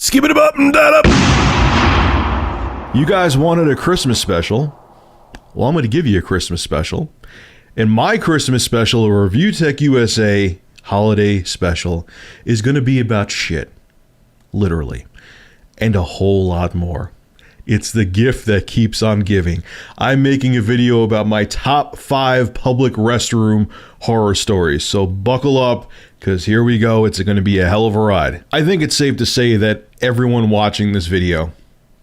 Skip it up and that up. You guys wanted a Christmas special. Well, I'm going to give you a Christmas special. And my Christmas special, a ReviewTechUSA holiday special, is going to be about shit. Literally. And a whole lot more. It's the gift that keeps on giving. I'm making a video about my top 5 public restroom horror stories. So buckle up, because here we go. It's going to be a hell of a ride. I think it's safe to say that everyone watching this video,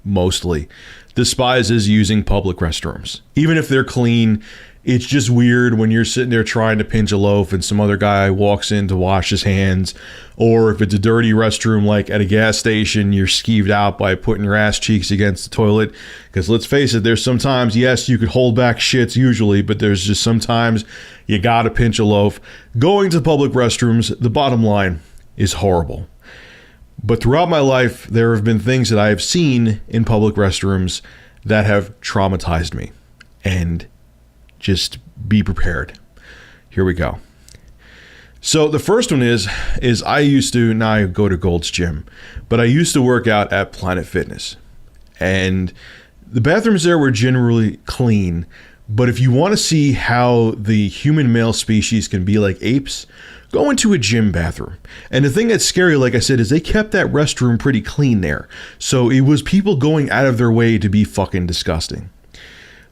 mostly, despises using public restrooms. Even if they're clean, it's just weird when you're sitting there trying to pinch a loaf and some other guy walks in to wash his hands. Or if it's a dirty restroom like at a gas station, you're skeeved out by putting your ass cheeks against the toilet. Because let's face it, there's sometimes, yes, you could hold back shits usually, but there's just sometimes you gotta pinch a loaf. Going to public restrooms, the bottom line, is horrible. But throughout my life, there have been things that I have seen in public restrooms that have traumatized me. And just be prepared. Here we go. So the first one is I used to, now I go to Gold's Gym, but I used to work out at Planet Fitness. And the bathrooms there were generally clean, but if you want to see how the human male species can be like apes, go into a gym bathroom. And the thing that's scary, like I said, is they kept that restroom pretty clean there. So it was people going out of their way to be fucking disgusting.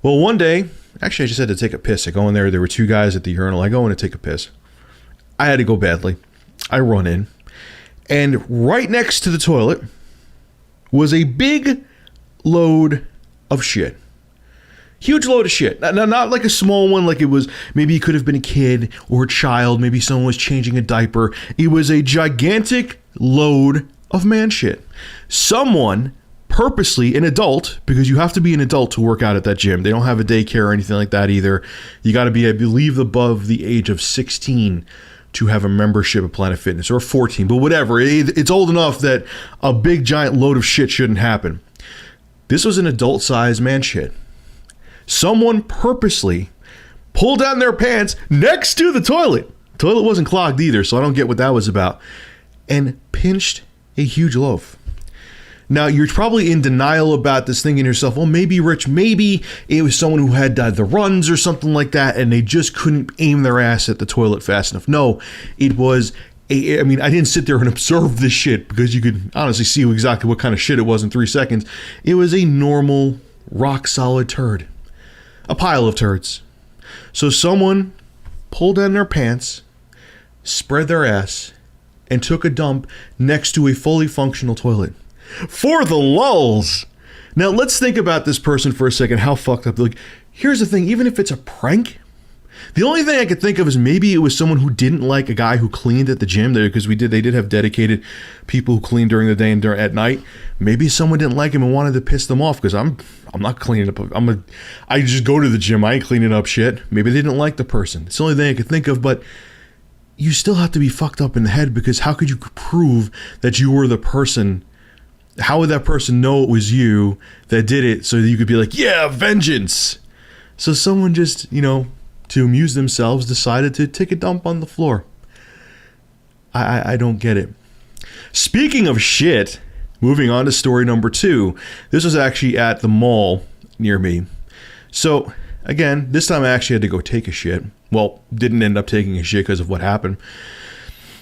Well, one day, actually I just had to take a piss. I go in there, there were 2 guys at the urinal. I go in to take a piss. I had to go badly. I run in. And right next to the toilet was a big load of shit. Huge load of shit. Not like a small one, like it was, maybe it could have been a kid or a child. Maybe someone was changing a diaper. It was a gigantic load of man shit. Someone purposely, an adult, because you have to be an adult to work out at that gym. They don't have a daycare or anything like that either. You got to be, I believe, above the age of 16 to have a membership at Planet Fitness, or 14, but whatever. It's old enough that a big giant load of shit shouldn't happen. This was an adult-sized man shit. Someone purposely pulled down their pants next to the toilet. The toilet wasn't clogged either, so I don't get what that was about. And pinched a huge loaf. Now, you're probably in denial about this, thinking to yourself, well, maybe, Rich, maybe it was someone who had the runs or something like that, and they just couldn't aim their ass at the toilet fast enough. No, it was I didn't sit there and observe this shit, because you could honestly see exactly what kind of shit it was in 3 seconds. It was a normal, rock-solid turd. A pile of turds. So someone pulled down their pants, spread their ass, and took a dump next to a fully functional toilet. For the lulz. Now let's think about this person for a second. How fucked up. Like, here's the thing. Even if it's a prank, the only thing I could think of is maybe it was someone who didn't like a guy who cleaned at the gym there, because they did have dedicated people who cleaned during the day and at night. Maybe someone didn't like him and wanted to piss them off, because I'm not cleaning up. I just go to the gym. I ain't cleaning up shit. Maybe they didn't like the person. It's the only thing I could think of. But you still have to be fucked up in the head, because how could you prove that you were the person? How would that person know it was you that did it, so that you could be like, yeah, vengeance? So someone just, to amuse themselves, decided to take a dump on the floor. I don't get it. Speaking of shit, moving on to story number 2. This was actually at the mall near me. So, again, this time I actually had to go take a shit. Well, didn't end up taking a shit because of what happened.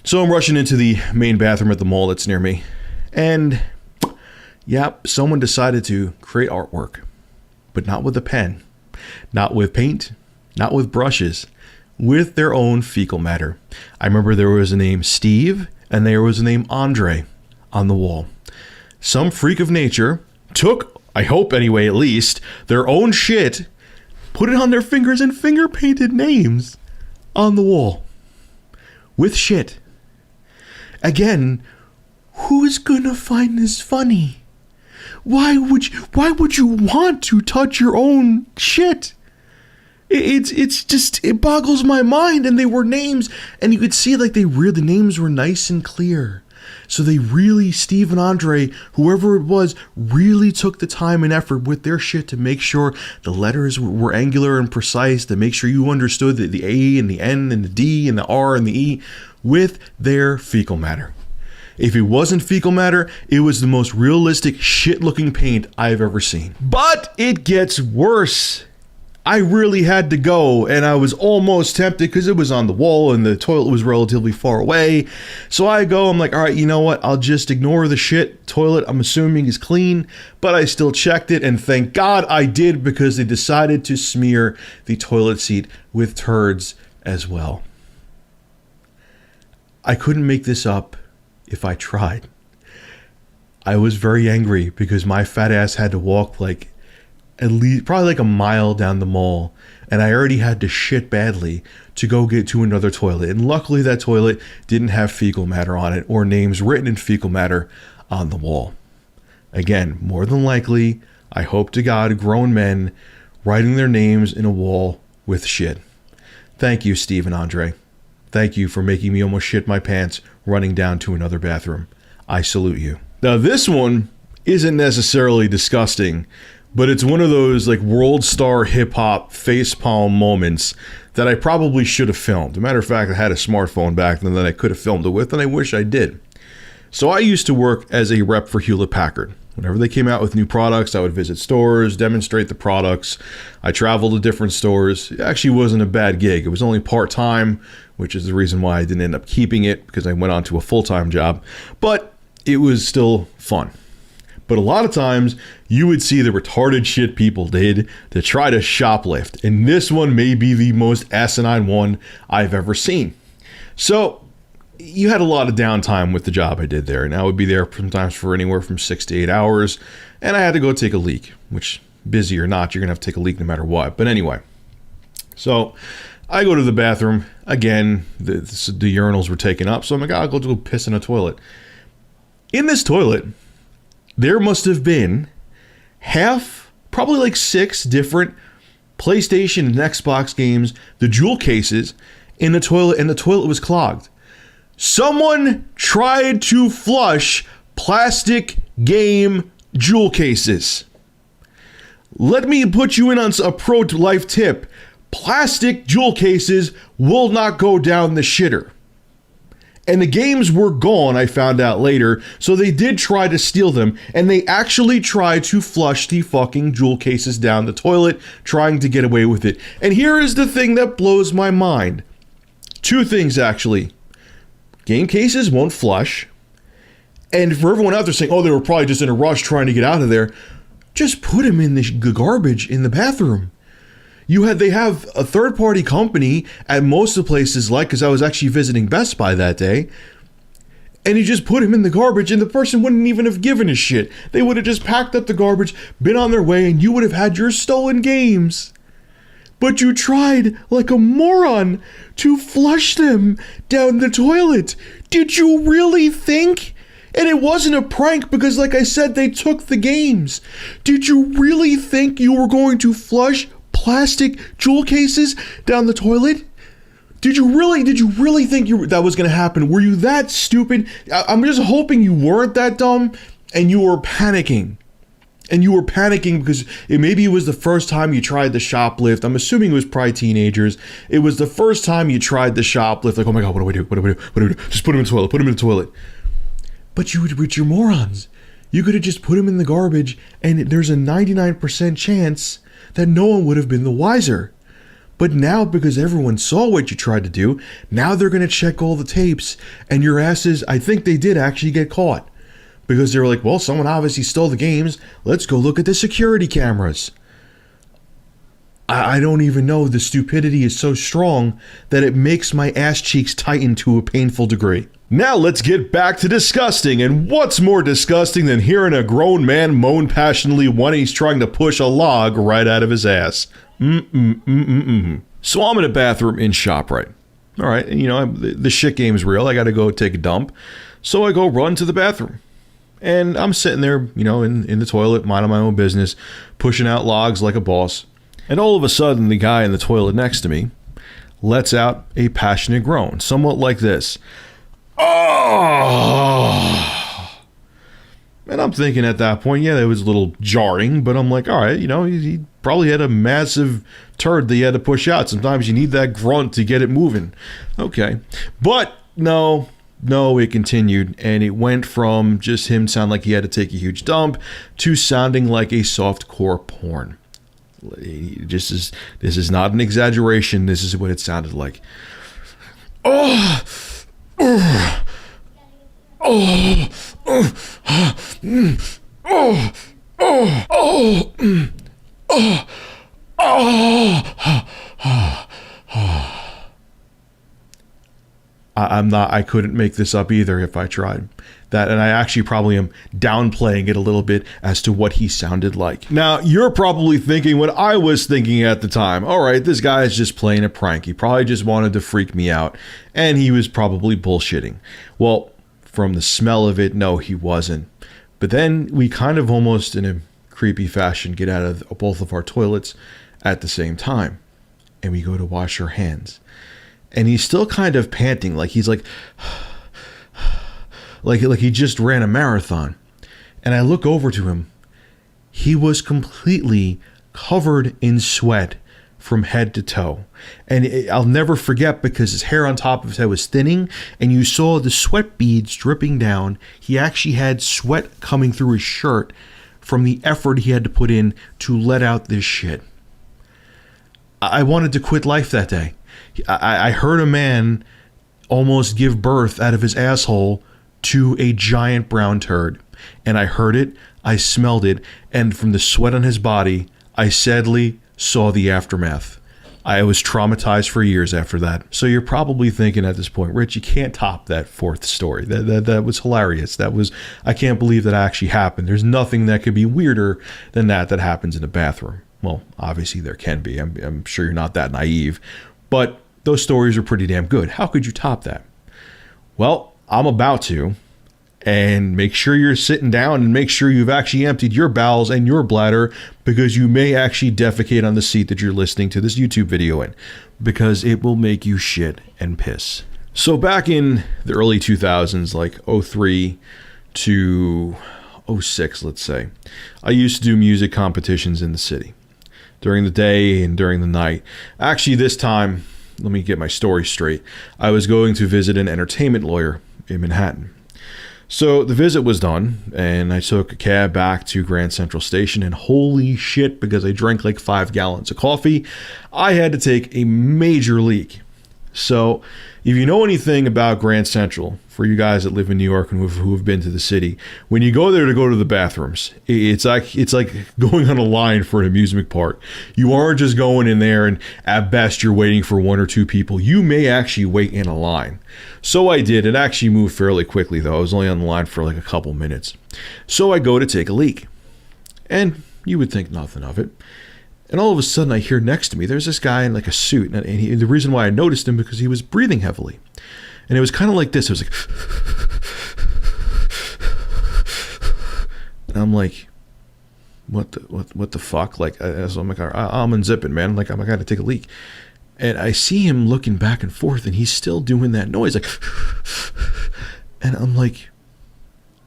So I'm rushing into the main bathroom at the mall that's near me. And yep, someone decided to create artwork, but not with a pen, not with paint, not with brushes, with their own fecal matter. I remember there was a name Steve and there was a name Andre on the wall. Some freak of nature took, I hope anyway at least, their own shit, put it on their fingers and finger painted names on the wall. With shit. Again, who's gonna find this funny? Why would you want to touch your own shit? It boggles my mind. And they were names, and you could see like the names were nice and clear. So they really, Steve and Andre, whoever it was, really took the time and effort with their shit to make sure the letters were angular and precise, to make sure you understood the A and the N and the D and the R and the E with their fecal matter. If it wasn't fecal matter, it was the most realistic shit-looking paint I've ever seen. But it gets worse. I really had to go, and I was almost tempted because it was on the wall and the toilet was relatively far away. So I go, I'm like, all right, you know what? I'll just ignore the shit. Toilet, I'm assuming, is clean, but I still checked it, and thank God I did, because they decided to smear the toilet seat with turds as well. I couldn't make this up if I tried. I was very angry because my fat ass had to walk like at least probably like a mile down the mall, and I already had to shit badly to go get to another toilet. And luckily that toilet didn't have fecal matter on it or names written in fecal matter on the wall. Again, more than likely, I hope to God, grown men writing their names in a wall with shit. Thank you, Steve and Andre. Thank you for making me almost shit my pants running down to another bathroom. I salute you. Now this one isn't necessarily disgusting, but it's one of those like world star hip hop facepalm moments that I probably should have filmed. As a matter of fact, I had a smartphone back then that I could have filmed it with, and I wish I did. So I used to work as a rep for Hewlett Packard. Whenever they came out with new products, I would visit stores, demonstrate the products. I traveled to different stores. It actually wasn't a bad gig. It was only part-time, which is the reason why I didn't end up keeping it, because I went on to a full-time job. But it was still fun. But a lot of times, you would see the retarded shit people did to try to shoplift. And this one may be the most asinine one I've ever seen. So, you had a lot of downtime with the job I did there. And I would be there sometimes for anywhere from 6 to 8 hours. And I had to go take a leak, which, busy or not, you're going to have to take a leak no matter what. But anyway, so I go to the bathroom. Again, the urinals were taken up. So I'm like, I'll go piss in a toilet. In this toilet, there must have been probably like 6 different PlayStation and Xbox games, the jewel cases in the toilet, and the toilet was clogged. Someone tried to flush plastic game jewel cases. Let me put you in on a pro-life tip. Plastic jewel cases will not go down the shitter. And the games were gone, I found out later, so they did try to steal them, and they actually tried to flush the fucking jewel cases down the toilet, trying to get away with it. And here is the thing that blows my mind. 2 things, actually. Game cases won't flush, and for everyone out there saying, oh, they were probably just in a rush trying to get out of there, just put them in the garbage in the bathroom. They have a third-party company at most of the places, like, because I was actually visiting Best Buy that day, and you just put him in the garbage, and the person wouldn't even have given a shit. They would have just packed up the garbage, been on their way, and you would have had your stolen games. But you tried, like a moron, to flush them down the toilet. Did you really think? And it wasn't a prank because, like I said, they took the games. Did you really think you were going to flush plastic jewel cases down the toilet? Did you really think that was going to happen? Were you that stupid? I'm just hoping you weren't that dumb and you were panicking. And you were panicking because maybe it was the first time you tried the shoplift. I'm assuming it was probably teenagers. It was the first time you tried the shoplift. Like, oh my God, what do we do? What do we do? What do we do? Just put him in the toilet. Put him in the toilet. But you're morons. You could have just put him in the garbage, and there's a 99% chance that no one would have been the wiser. But now, because everyone saw what you tried to do, now they're going to check all the tapes, and your asses, I think they did actually get caught. Because they were like, well, someone obviously stole the games. Let's go look at the security cameras. I don't even know. The stupidity is so strong that it makes my ass cheeks tighten to a painful degree. Now let's get back to disgusting. And what's more disgusting than hearing a grown man moan passionately when he's trying to push a log right out of his ass? So I'm in a bathroom in ShopRite. All right, the shit game's real. I got to go take a dump. So I go run to the bathroom. And I'm sitting there, in the toilet, minding my own business, pushing out logs like a boss. And all of a sudden, the guy in the toilet next to me lets out a passionate groan, somewhat like this. Oh! And I'm thinking at that point, yeah, it was a little jarring, but I'm like, all right, he probably had a massive turd that he had to push out. Sometimes you need that grunt to get it moving. Okay. But no, no, it continued, and it went from just him sound like he had to take a huge dump to sounding like a softcore porn. This is not an exaggeration. This is what it sounded like. Oh, oh, oh, oh, oh, oh, oh, oh, oh. I couldn't make this up either if I tried. And I actually probably am downplaying it a little bit as to what he sounded like. Now, you're probably thinking what I was thinking at the time. All right, this guy is just playing a prank. He probably just wanted to freak me out, and he was probably bullshitting. Well, from the smell of it, no, he wasn't. But then we kind of almost, in a creepy fashion, get out of both of our toilets at the same time, and we go to wash our hands. And he's still kind of panting, like he's like he just ran a marathon. And I look over to him. He was completely covered in sweat from head to toe. And I'll never forget, because his hair on top of his head was thinning, and you saw the sweat beads dripping down. He actually had sweat coming through his shirt from the effort he had to put in to let out this shit. I wanted to quit life that day. I heard a man almost give birth out of his asshole to a giant brown turd. And I heard it, I smelled it, and from the sweat on his body, I sadly saw the aftermath. I was traumatized for years after that. So you're probably thinking at this point, Rich, you can't top that fourth story. That was hilarious. I can't believe that actually happened. There's nothing that could be weirder than that happens in a bathroom. Well, obviously there can be. I'm sure you're not that naive. But those stories are pretty damn good. How could you top that? Well, I'm about to. And make sure you're sitting down and make sure you've actually emptied your bowels and your bladder, because you may actually defecate on the seat that you're listening to this YouTube video in, because it will make you shit and piss. So back in the early 2000s, like 03 to 06, let's say, I used to do music competitions in the city during the day and during the night. Actually, this time, let me get my story straight. I was going to visit an entertainment lawyer in Manhattan. So the visit was done, and I took a cab back to Grand Central Station, and holy shit, because I drank like 5 gallons of coffee, I had to take a major leak. So if you know anything about Grand Central, for you guys that live in New York and who have been to the city, when you go there to go to the bathrooms, it's like going on a line for an amusement park. You aren't just going in there and at best you're waiting for 1 or 2 people. You may actually wait in a line. So I did. It actually moved fairly quickly, though. I was only on the line for like a couple minutes. So I go to take a leak, and you would think nothing of it. And all of a sudden, I hear next to me, there's this guy in like a suit. And the reason why I noticed him, because he was breathing heavily. And it was kind of like this. It was like... And I'm like, what the fuck? Like, so I'm like, I'm unzipping, man. Like, I got to take a leak. And I see him looking back and forth, and he's still doing that noise. Like... And I'm like,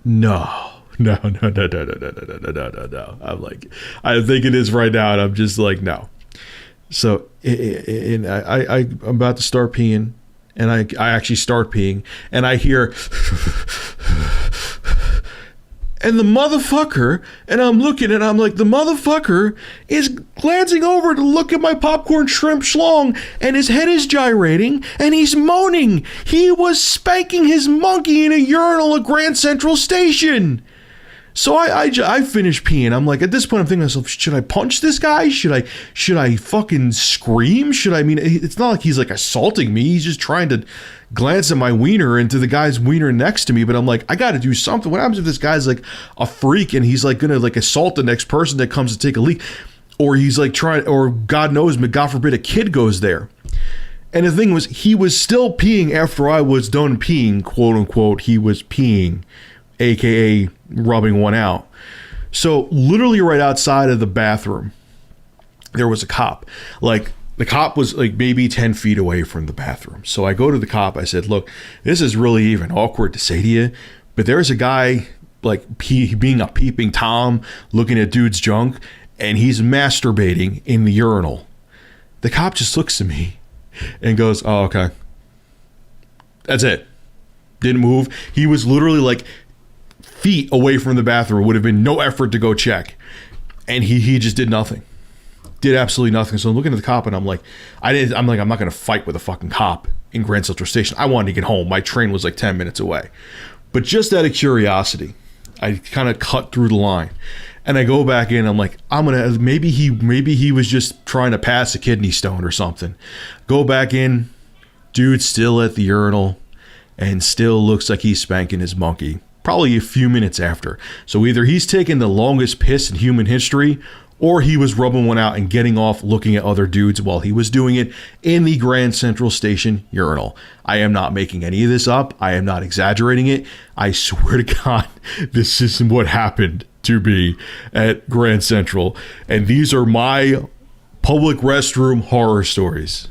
no. No. I'm like, I think it is right now, and I'm just like, no. So, and I'm about to start peeing, and I actually start peeing, and I hear, and the motherfucker, and I'm looking, and I'm like, the motherfucker is glancing over to look at my popcorn shrimp schlong, and his head is gyrating, and he's moaning. He was spanking his monkey in a urinal at Grand Central Station. So I finished peeing. I'm like, at this point, I'm thinking to myself, should I punch this guy? Should I fucking scream? It's not like he's like assaulting me. He's just trying to glance at my wiener into the guy's wiener next to me. But I'm like, I got to do something. What happens if this guy's like a freak and he's like going to like assault the next person that comes to take a leak? Or he's like or God knows, God forbid, a kid goes there. And the thing was, he was still peeing after I was done peeing, quote unquote. He was peeing, AKA rubbing one out. So literally right outside of the bathroom, there was a cop. Like, the cop was like maybe 10 feet away from the bathroom. So I go to the cop. I said, look, this is really even awkward to say to you, but there's a guy like being a peeping Tom looking at dude's junk, and he's masturbating in the urinal. The cop just looks at me and goes, oh, okay. That's it. Didn't move. He was literally like feet away from the bathroom. It would have been no effort to go check. And he just did nothing. Did absolutely nothing. So I'm looking at the cop and I'm like, I'm not going to fight with a fucking cop in Grand Central Station. I wanted to get home. My train was like 10 minutes away. But just out of curiosity, I kind of cut through the line. And I go back in. I'm like, maybe he was just trying to pass a kidney stone or something. Go back in. Dude's still at the urinal and still looks like he's spanking his monkey. Probably a few minutes after. So either he's taken the longest piss in human history, or he was rubbing one out and getting off looking at other dudes while he was doing it in the Grand Central Station urinal. I am not making any of this up. I am not exaggerating it. I swear to God, this is what happened to me at Grand Central. And these are my public restroom horror stories.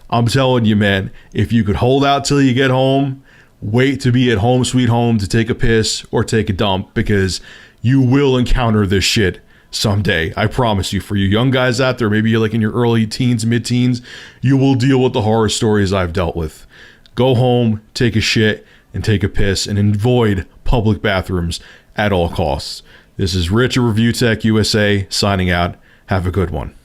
I'm telling you, man, if you could hold out till you get home, wait to be at home sweet home to take a piss or take a dump, because you will encounter this shit someday. I promise you. For you young guys out there, maybe you're like in your early teens, mid-teens, you will deal with the horror stories I've dealt with. Go home, take a shit, and take a piss, and avoid public bathrooms at all costs. This is Rich at ReviewTechUSA signing out. Have a good one.